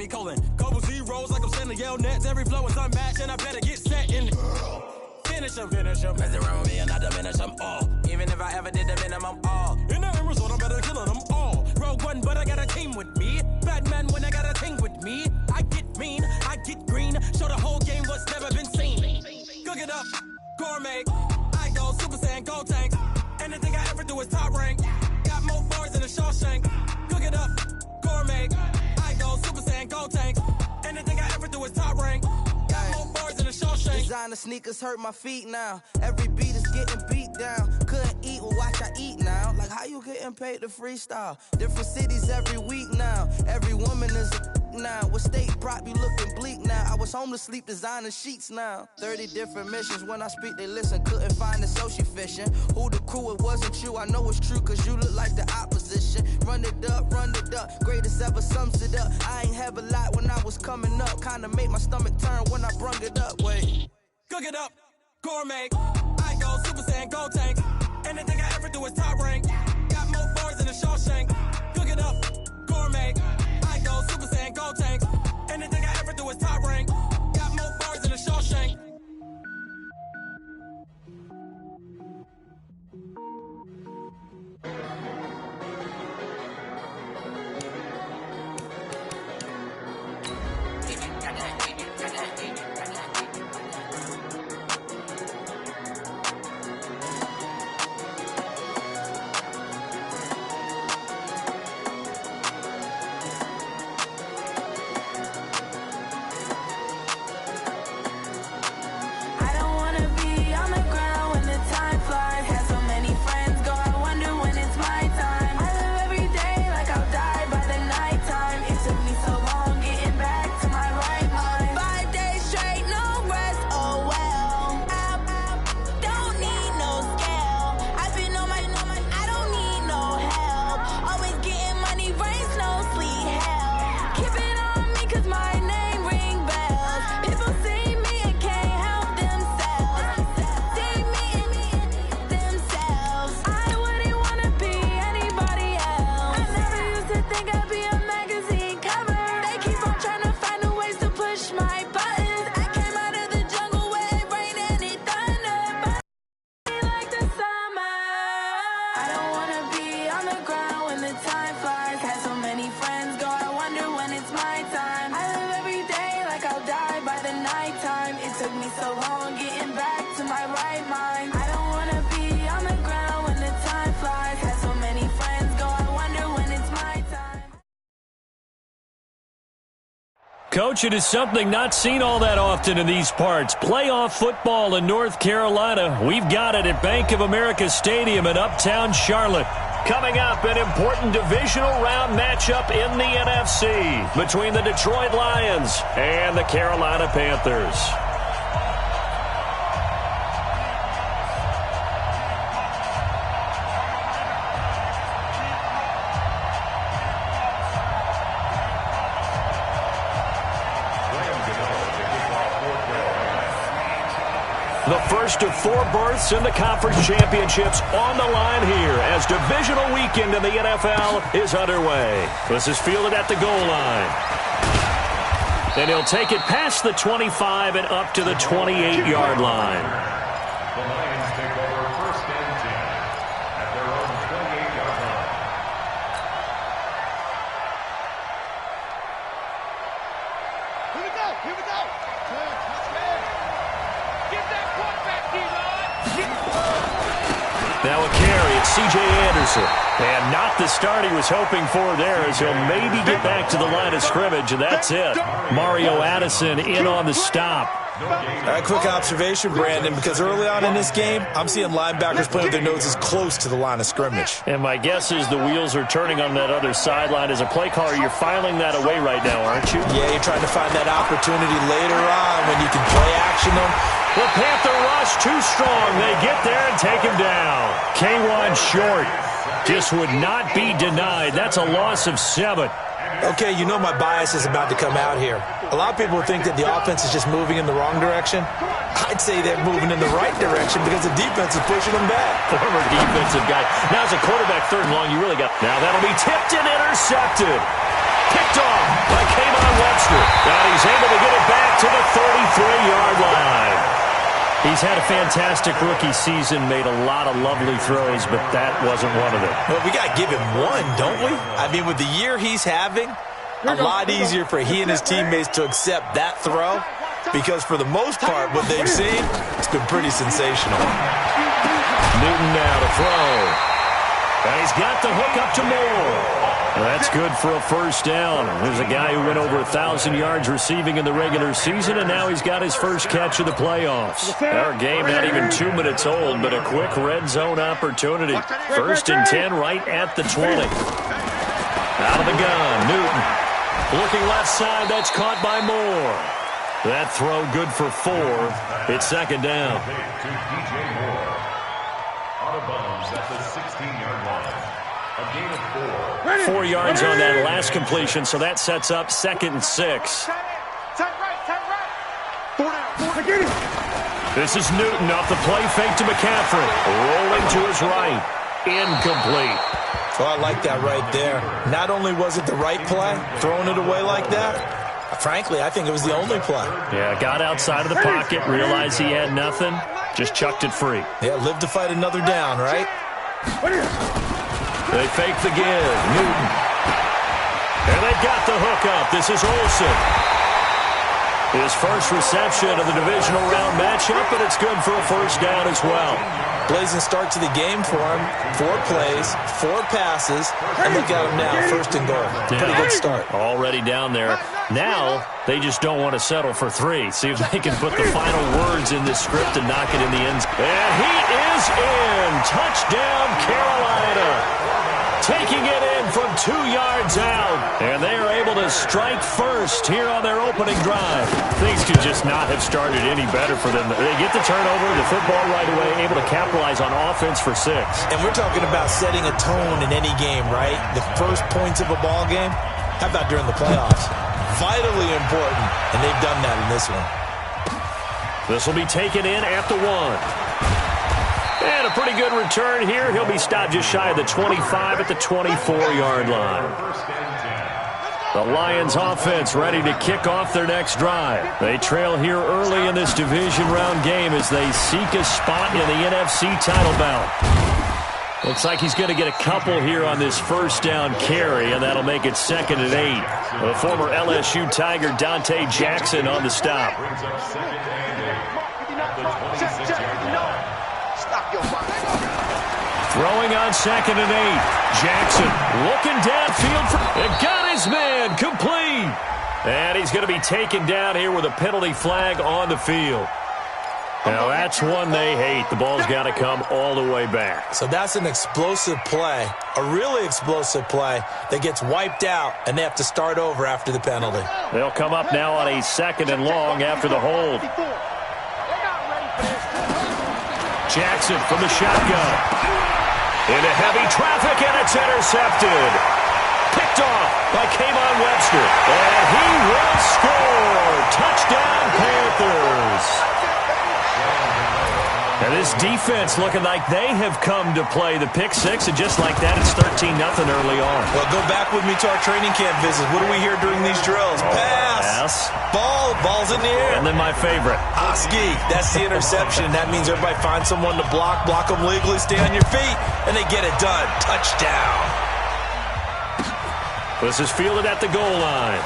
semicolon. Couple zeros like I'm sending yell nets. Every flow is unmatched, and I better get set in. Finish him. Mess around with me and I diminish them all. Even if I ever did the minimum, all. In the end result, I'm better killing them all. Rogue one, but I got a team with me. Batman when I got a team with me. I get mean, I get green. Show the whole game what's never been seen. Cook it up, gourmet. I go Super Saiyan, go tank. Anything I ever do is top rank. Got more bars than a Shawshank. Cook it up, gourmet. I go Super Saiyan, go tank. Anything I ever do is top rank. Got more bars than a Shawshank. Designer sneakers hurt my feet now. Every beat is getting beat down. Couldn't eat, well watch I eat now. Like how you getting paid to freestyle? Different cities every week now. Every woman is a now. What state brought me looking bleak now? I was home to sleep designer sheets now. 30 different missions. When I speak they listen. Couldn't find the social fishing. Who the crew? It wasn't you. I know it's true cause you look like the opposition. Run it up. Greatest ever sums it up. I ain't have a lot when I was coming up. Kinda made my stomach turn when I brung it up. Wait. Cook it up, gourmet. I go Super Saiyan, go tank. Anything I ever do is top rank. Got more bars than a Shawshank. Cook it up, gourmet. I go Super Saiyan, go tank. Anything I ever do is top rank. Got more bars than a Shawshank. Coach, it is something not seen all that often in these parts. Playoff football in North Carolina. We've got it at Bank of America Stadium in Uptown Charlotte. Coming up, an important divisional round matchup in the NFC between the Detroit Lions and the Carolina Panthers. The first of 4 berths in the conference championships on the line here as divisional weekend in the NFL is underway. This is fielded at the goal line. And he'll take it past the 25 and up to the 28-yard line. The Lions take over first and 10 at their own 28-yard line. Here we go. Give that one back, D-Line. Now a carry, it's C.J. Anderson. And not the start he was hoping for there as he'll maybe get back to the line of scrimmage, and that's it. Mario Addison in on the stop. A quick observation, Brandon, because early on in this game, I'm seeing linebackers playing with their noses close to the line of scrimmage. And my guess is the wheels are turning on that other sideline. As a play caller, you're filing that away right now, aren't you? Yeah, you're trying to find that opportunity later on when you can play action them. The Panther rush too strong. They get there and take him down. K1 short. Just would not be denied. That's a loss of 7. Okay, you know my bias is about to come out here. A lot of people think that the offense is just moving in the wrong direction. I'd say they're moving in the right direction because the defense is pushing them back. Former defensive guy. Now as a quarterback, 3rd and long, you really got... Now that'll be tipped and intercepted. Picked off by Kayvon Webster. Webster. And he's able to get it back to the 33-yard line. He's had a fantastic rookie season, made a lot of lovely throws, but that wasn't one of them. Well, we got to give him one, don't we? I mean, with the year he's having, a lot easier for he and his teammates to accept that throw because for the most part, what they've seen, it's been pretty sensational. Newton now to throw. And he's got the hook up to Moore. That's good for a first down. There's a guy who went over 1,000 yards receiving in the regular season, and now he's got his first catch of the playoffs. Our game not even 2 minutes old, but a quick red zone opportunity. 1st and 10 right at the 20. Out of the gun, Newton. Looking left side, that's caught by Moore. That throw good for 4. It's 2nd down. Out of bounds at the 16-yard line. A gain of 4. 4 yards on that last completion, so that sets up 2nd and 6. This is Newton off the play fake to McCaffrey. Rolling to his right. Incomplete. Oh, I like that right there. Not only was it the right play, throwing it away like that, frankly, I think it was the only play. Yeah, got outside of the pocket, realized he had nothing, just chucked it free. Yeah, live to fight another down, right? They fake the give. Newton. And they've got the hook up. This is Olsen. His first reception of the divisional round matchup, but it's good for a first down as well. Blazing start to the game for him. 4 plays, 4 passes, and look at him now, 1st and goal. Pretty good start. Already down there. Now, they just don't want to settle for 3. See if they can put the final words in this script and knock it in the end. And he is in. Touchdown, Carolina. Taking it in from 2 yards out. And they are able to strike first here on their opening drive. Things could just not have started any better for them. They get the turnover, the football right away, able to capitalize on offense for 6. And we're talking about setting a tone in any game, right? The first points of a ball game. How about during the playoffs? Vitally important, and they've done that in this one. This will be taken in at the 1. And a pretty good return here. He'll be stopped just shy of the 25 at the 24-yard line. The Lions offense ready to kick off their next drive. They trail here early in this division round game as they seek a spot in the NFC title bout. Looks like he's going to get a couple here on this first down carry, and that'll make it 2nd and 8. The former LSU Tiger Dante Jackson on the stop. Throwing on 2nd and 8. Jackson looking downfield. And got his man complete. And he's going to be taken down here with a penalty flag on the field. Now that's one they hate. The ball's got to come all the way back. So that's an explosive play, a really explosive play that gets wiped out, and they have to start over after the penalty. They'll come up now on a 2nd and long after the hold. Jackson from the shotgun. Into heavy traffic, and it's intercepted. Picked off by K'Von Webster. And he will score. Touchdown, Panthers. And this defense looking like they have come to play the pick 6, and just like that, it's 13-0 early on. Well, go back with me to our training camp visits. What do we hear during these drills? Pass. Ball's in the air. And then my favorite. Ski. That's the interception. That means everybody finds someone to block them legally, stay on your feet, and they get it done. Touchdown. This is fielded at the goal line.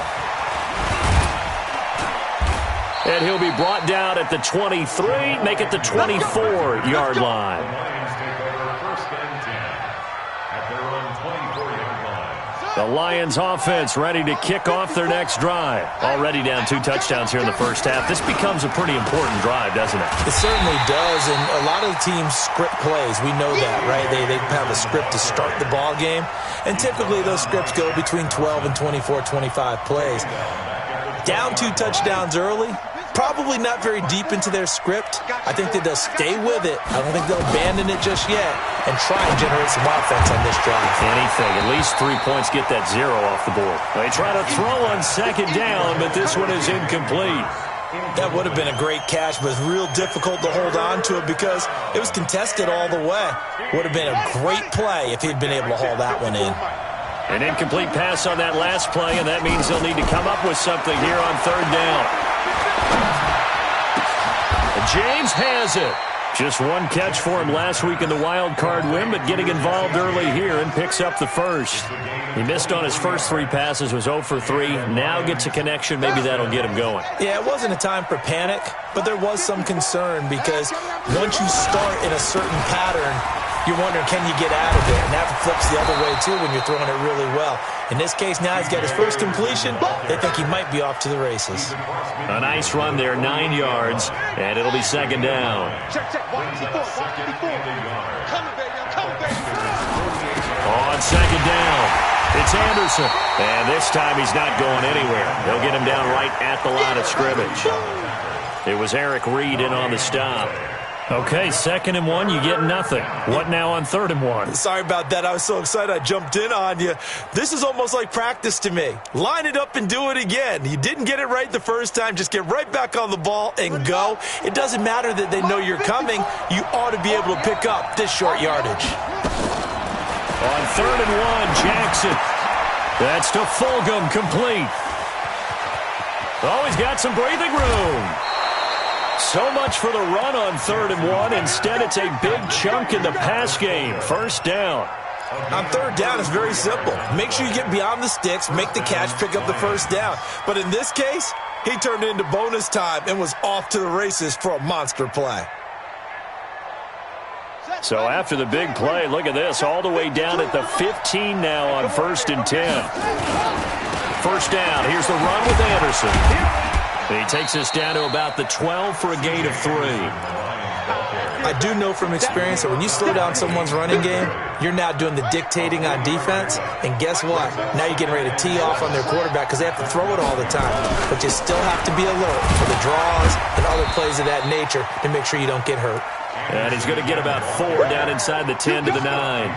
And he'll be brought down at the 23, make it the 24-yard line. The Lions offense ready to kick off their next drive. Already down 2 touchdowns here in the first half. This becomes a pretty important drive, doesn't it? It certainly does, and a lot of the teams script plays. We know that, right? They have a script to start the ball game, and typically those scripts go between 12 and 24, 25 plays. Down 2 touchdowns early, probably not very deep into their script. I think that they'll stay with it. I don't think they'll abandon it just yet and try and generate some offense on this drive. Anything. At least 3 points get that 0 off the board. They try to throw on 2nd down, but this one is incomplete. That would have been a great catch, but it's real difficult to hold on to it because it was contested all the way. Would have been a great play if he'd been able to haul that one in. An incomplete pass on that last play, and that means they'll need to come up with something here on third down. James has it. Just one catch for him last week in the wild card win, but getting involved early here and picks up the first. He missed on his first 3 passes, was 0 for 3. Now gets a connection. Maybe that'll get him going. Yeah, it wasn't a time for panic, but there was some concern because once you start in a certain pattern, you're wondering, can you get out of it? And that flips the other way, too, when you're throwing it really well. In this case, now he's got his first completion. They think he might be off to the races. A nice run there, 9 yards, and it'll be second down. Check. On second down, it's Anderson. And this time he's not going anywhere. They'll get him down right at the line of scrimmage. It was Eric Reed in on the stop. Okay, 2nd and 1, you get nothing. What now on 3rd and 1? Sorry about that. I was so excited I jumped in on you. This is almost like practice to me. Line it up and do it again. You didn't get it right the first time. Just get right back on the ball and go. It doesn't matter that they know you're coming. You ought to be able to pick up this short yardage. On 3rd and 1, Jackson. That's to Fulgham, complete. Oh, he's got some breathing room. So much for the run on 3rd and 1. Instead, it's a big chunk in the pass game. First down. On 3rd down, it's very simple. Make sure you get beyond the sticks, make the catch, pick up the first down. But in this case, he turned it into bonus time and was off to the races for a monster play. So after the big play, look at this, all the way down at the 15 now on 1st and 10. First down, here's the run with Anderson. He takes us down to about the 12 for a gain of 3. I do know from experience that when you slow down someone's running game, you're now doing the dictating on defense. And guess what? Now you're getting ready to tee off on their quarterback because they have to throw it all the time. But you still have to be alert for the draws and other plays of that nature to make sure you don't get hurt. And he's going to get about 4 down inside the 10 to the 9.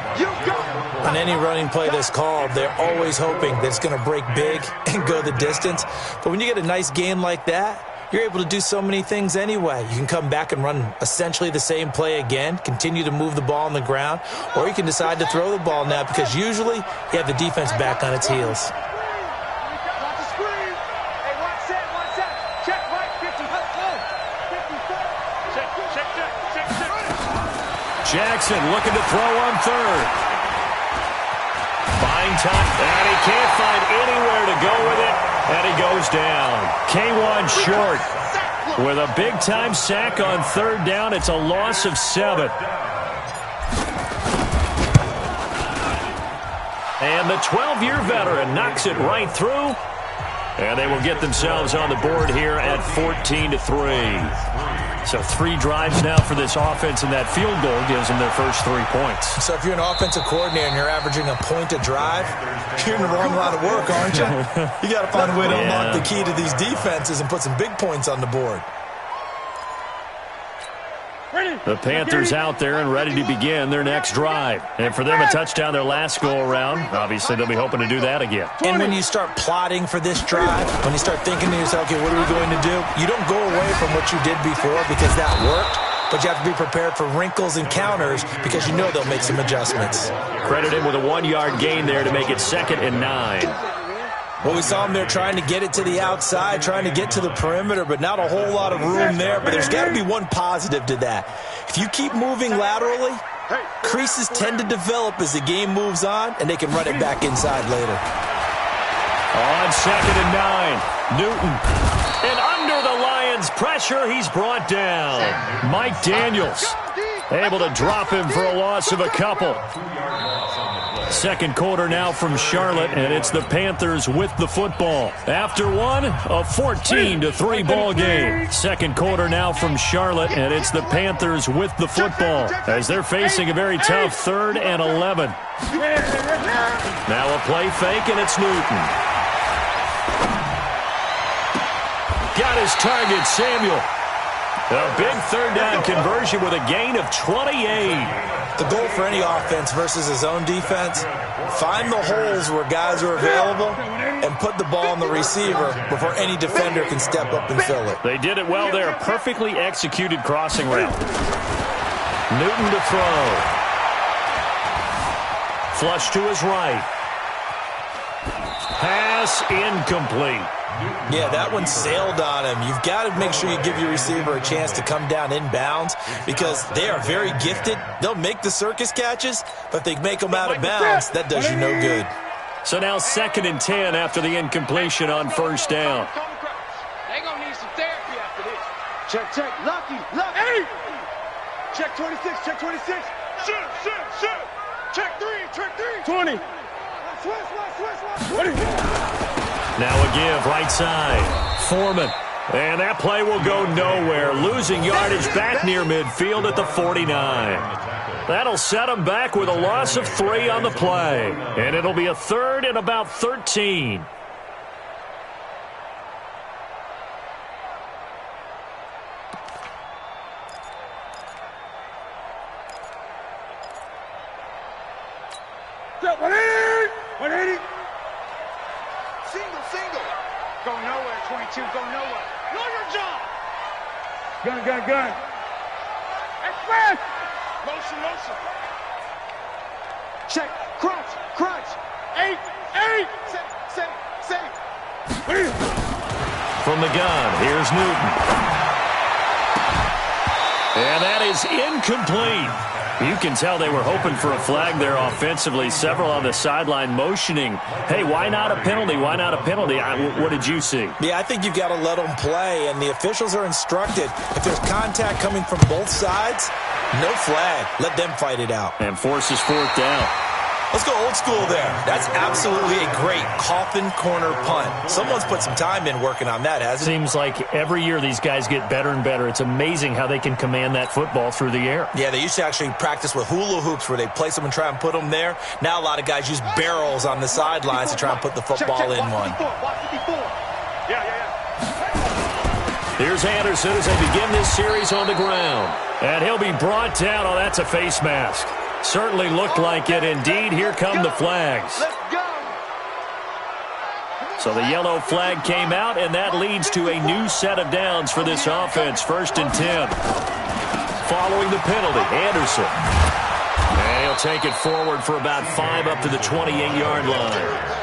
On any running play that's called, they're always hoping that it's going to break big and go the distance. But when you get a nice game like that, you're able to do so many things anyway. You can come back and run essentially the same play again, continue to move the ball on the ground, or you can decide to throw the ball now because usually you have the defense back on its heels. Jackson looking to throw on 3rd. Buying time, and he can't find anywhere to go with it, and he goes down. K1 short with a big-time sack on 3rd down. It's a loss of 7. And the 12-year veteran knocks it right through, and they will get themselves on the board here at 14-3. So 3 drives now for this offense, and that field goal gives them their first 3 points. So if you're an offensive coordinator and you're averaging a point a drive, you're in the wrong line of work, aren't you? You got to find a way to unlock the key to these defenses and put some big points on the board. The Panthers out there and ready to begin their next drive. And for them, a touchdown their last go-around. Obviously, they'll be hoping to do that again. And when you start plotting for this drive, when you start thinking to yourself, okay, what are we going to do? You don't go away from what you did before because that worked, but you have to be prepared for wrinkles and counters because you know they'll make some adjustments. Credited with a 1-yard gain there to make it 2nd and 9. Well, we saw them there trying to get it to the outside, trying to get to the perimeter, but not a whole lot of room there. But there's got to be one positive to that. If you keep moving laterally, creases tend to develop as the game moves on, and they can run it back inside later. On 2nd and 9, Newton. And under the Lions' pressure, he's brought down. Mike Daniels able to drop him for a loss of a couple. Second quarter now from Charlotte, and it's the Panthers with the football. After one, a 14-3 ball game. Second quarter now from Charlotte, and it's the Panthers with the football as they're facing a very tough 3rd and 11. Now a play fake, and it's Newton. Got his target, Samuel. A big 3rd down conversion with a gain of 28. The goal for any offense versus his own defense, find the holes where guys are available and put the ball on the receiver before any defender can step up and fill it. They did it well there. Perfectly executed crossing route. Newton to throw. Flush to his right. pass incomplete. Yeah, that one sailed on him. You've got to make sure you give your receiver a chance to come down inbounds because they are very gifted. They'll make the circus catches, but if they make them out of bounds, that does you no good. So now 2nd and 10 after the incompletion on first down. They're going to need some therapy after this. Check. Lucky. Hey! Check 26, check 26. Shoot. Check 3. 20. Switch. Now a give, right side. Foreman. And that play will go nowhere. Losing yardage back near midfield at the 49. That'll set him back with a loss of 3 on the play. And it'll be a 3rd and about 13. Set 180. Single. Go nowhere, 22. Go nowhere. Know your job. Gun. Express. Motion. Check. Crunch. 8. Set. From the gun, here's Newton. And that is incomplete. You can tell they were hoping for a flag there offensively. Several on the sideline motioning, hey, why not a penalty? What did you see? Yeah, I think you've got to let them play, and the officials are instructed. If there's contact coming from both sides, no flag. Let them fight it out. And forces 4th down. Let's go old school there. That's absolutely a great coffin corner punt. Someone's put some time in working on that, hasn't it? Seems like every year these guys get better and better. It's amazing how they can command that football through the air. Yeah, they used to actually practice with hula hoops where they place them and try and put them there. Now a lot of guys use barrels on the sidelines to try and put the football in one. Yeah. Here's Anderson as they begin this series on the ground. And he'll be brought down. Oh, that's a face mask. Certainly looked like it. Indeed, here come the flags. Let's go. So the yellow flag came out, and that leads to a new set of downs for this offense. 1st and 10. Following the penalty, Anderson. And he'll take it forward for about 5 up to the 28-yard line.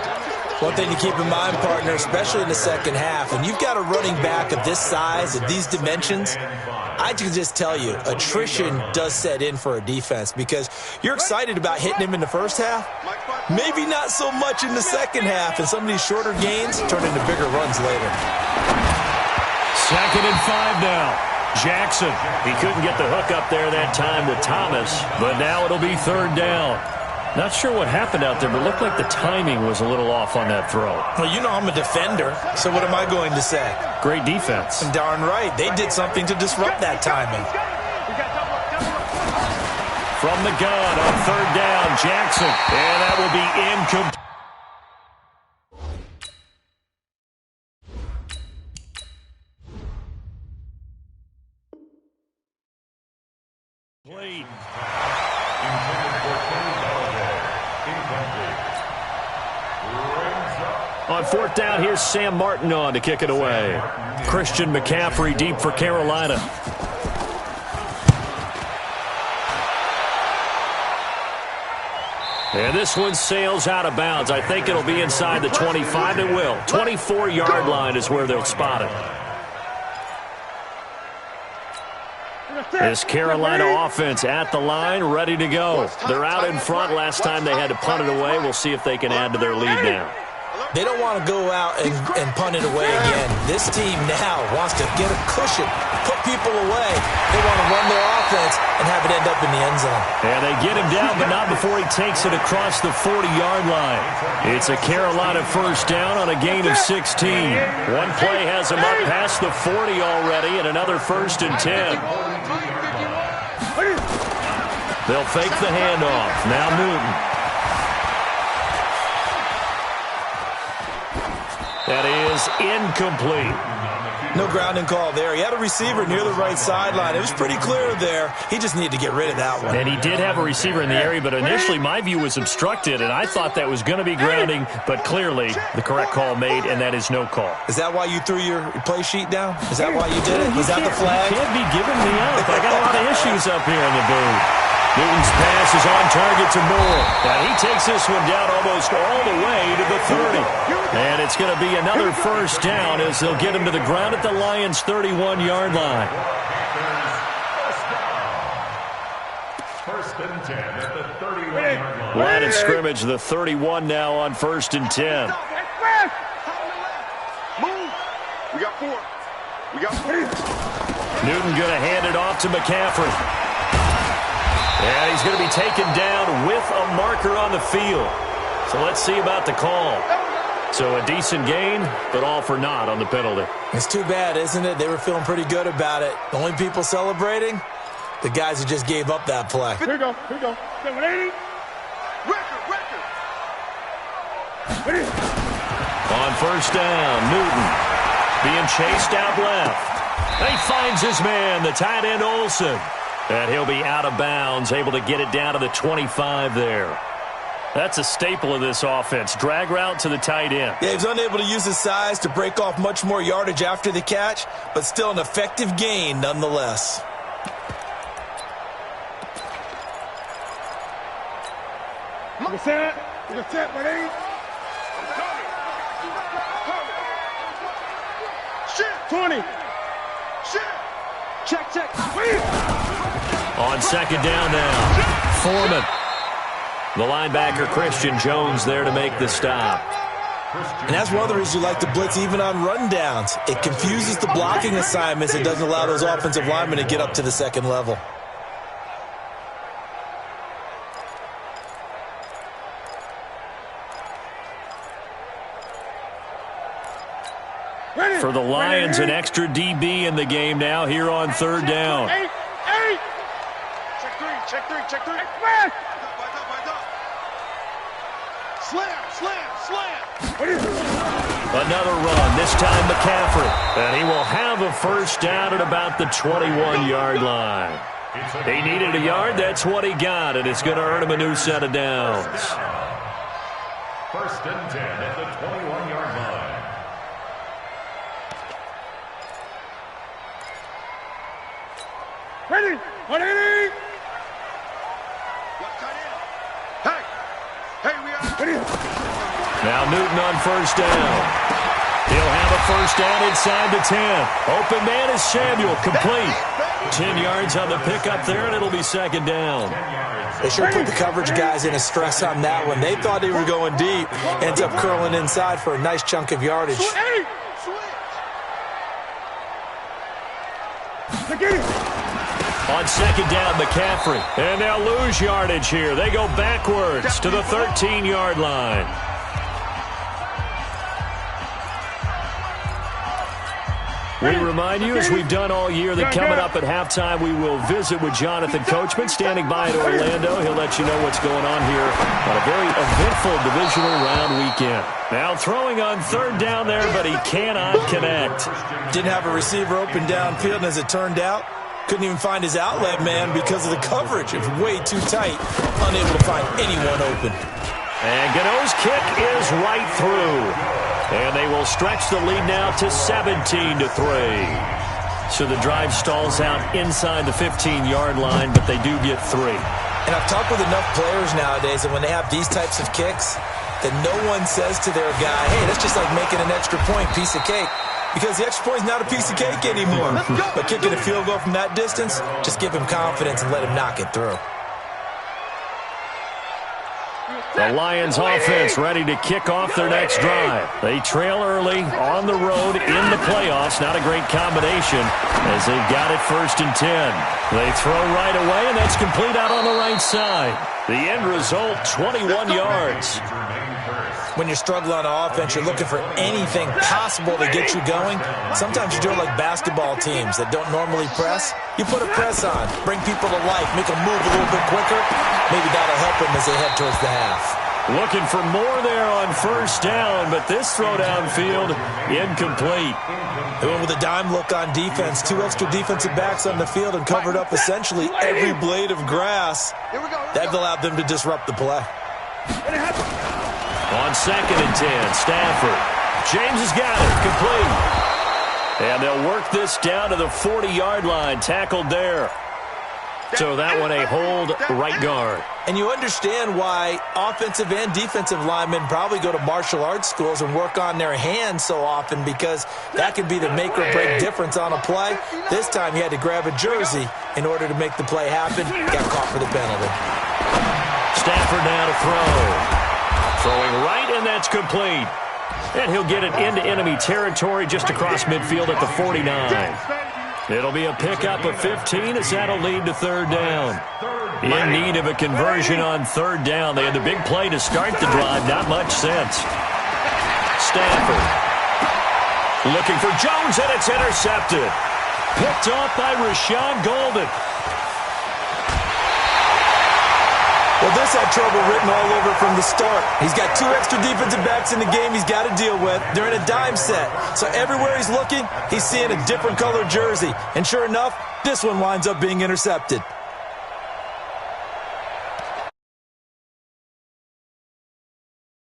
One thing to keep in mind, partner, especially in the second half, when you've got a running back of this size, of these dimensions, I can just tell you, attrition does set in for a defense because you're excited about hitting him in the first half. Maybe not so much in the second half, and some of these shorter gains turn into bigger runs later. 2nd and 5 now. Jackson. He couldn't get the hook up there that time with Thomas, but now it'll be 3rd down. Not sure what happened out there, but it looked like the timing was a little off on that throw. Well, you know I'm a defender, so what am I going to say? Great defense. And darn right, they did something to disrupt that timing. From the gun on 3rd down, Jackson. And that will be incomplete. On 4th down, here's Sam Martin on to kick it away. Christian McCaffrey deep for Carolina. And this one sails out of bounds. I think it'll be inside the 25. It will. 24-yard line is where they'll spot it. This Carolina offense at the line, ready to go. They're out in front. Last time they had to punt it away. We'll see if they can add to their lead now. They don't want to go out and punt it away again. This team now wants to get a cushion, put people away. They want to run their offense and have it end up in the end zone. And they get him down, but not before he takes it across the 40-yard line. It's a Carolina 1st down on a gain of 16. One play has him up past the 40 already, and another 1st and 10. They'll fake the handoff. Now Newton. That is incomplete. No grounding call there. He had a receiver near the right sideline. It was pretty clear there. He just needed to get rid of that one. And he did have a receiver in the area, but initially my view was obstructed, and I thought that was going to be grounding, but clearly the correct call made, and that is no call. Is that why you threw your play sheet down? Is that why you did it? Was that the flag? You can't be giving me up. I got a lot of issues up here in the booth. Newton's pass is on target to Moore. And he takes this one down almost all the way to the 30. And it's going to be another first down as they'll get him to the ground at the Lions' 31-yard line. First and 10 at the 31-yard line. Line of scrimmage, the 31 now on 1st and 10. Move. We got 4. We got 4. Newton going to hand it off to McCaffrey. And he's going to be taken down with a marker on the field. So let's see about the call. So a decent gain, but all for naught on the penalty. It's too bad, isn't it? They were feeling pretty good about it. The only people celebrating, the guys who just gave up that play. Here we go. Here we go. 780. Record. On first down, Newton being chased out left. He finds his man, the tight end Olsen. And he'll be out of bounds, able to get it down to the 25 there. That's a staple of this offense. Drag route to the tight end. Yeah, he's unable to use his size to break off much more yardage after the catch, but still an effective gain nonetheless. We're set. We're set, buddy. Shit. 20. Shit. Check. On second down now, Foreman. The linebacker, Christian Jones, there to make the stop. And that's one of the reasons you like to blitz even on rundowns. It confuses the blocking assignments. It doesn't allow those offensive linemen to get up to the second level. For the Lions, an extra DB in the game now here on third down. 8. Check three. Express. Slam. Another run, this time McCaffrey. And he will have a first down at about the 21-yard line. He needed a yard, that's what he got, and it's going to earn him a new set of downs. First and 10 at the 21-yard line. Ready. 180. Hey, we are ready. Now Newton on first down. He'll have a first down inside the 10. Open man is Samuel, complete. 10 yards on the pickup there, and it'll be second down. They sure put the coverage guys in a stress on that one. They thought they were going deep. Ends up curling inside for a nice chunk of yardage. On second down, McCaffrey. And they'll lose yardage here. They go backwards to the 13-yard line. We remind you, as we've done all year, that coming up at halftime, we will visit with Jonathan Coachman, standing by at Orlando. He'll let you know what's going on here on a very eventful divisional round weekend. Now throwing on third down there, but he cannot connect. Didn't have a receiver open downfield, and as it turned out, couldn't even find his outlet man because of the coverage. It was way too tight, unable to find anyone open. And Gano's kick is right through. And they will stretch the lead now to 17-3. So the drive stalls out inside the 15-yard line, but they do get 3. And I've talked with enough players nowadays that when they have these types of kicks, that no one says to their guy, hey, that's just like making an extra point, piece of cake. Because the extra point is not a piece of cake anymore. But kicking a field goal from that distance, just give him confidence and let him knock it through. The Lions offense ready to kick off their next drive. They trail early on the road in the playoffs. Not a great combination as they've got it 1st and 10. They throw right away, and that's complete out on the right side. The end result, 21 yards. When you're struggling on offense, you're looking for anything possible to get you going. Sometimes you do it like basketball teams that don't normally press. You put a press on, bring people to life, make them move a little bit quicker. Maybe that'll help them as they head towards the half. Looking for more there on first down, but this throw downfield, incomplete. They went with a dime look on defense. 2 extra defensive backs on the field and covered up essentially every blade of grass. That allowed them to disrupt the play. On 2nd and 10, Stafford. James has got it, complete. And they'll work this down to the 40-yard line, tackled there. So that one a hold right guard. And you understand why offensive and defensive linemen probably go to martial arts schools and work on their hands so often, because that could be the make or break difference on a play. This time he had to grab a jersey in order to make the play happen. Got caught for the penalty. Stafford now to throw. Throwing right, and that's complete. And he'll get it into enemy territory just across midfield at the 49. It'll be a pickup of 15 as that'll lead to third down. In need of a conversion on third down. They had the big play to start the drive. Not much sense. Stafford looking for Jones, and it's intercepted. Picked off by Rashawn Golden. Well, this had trouble written all over from the start. He's got 2 extra defensive backs in the game he's got to deal with. They're in a dime set. So everywhere he's looking, he's seeing a different color jersey. And sure enough, this one winds up being intercepted.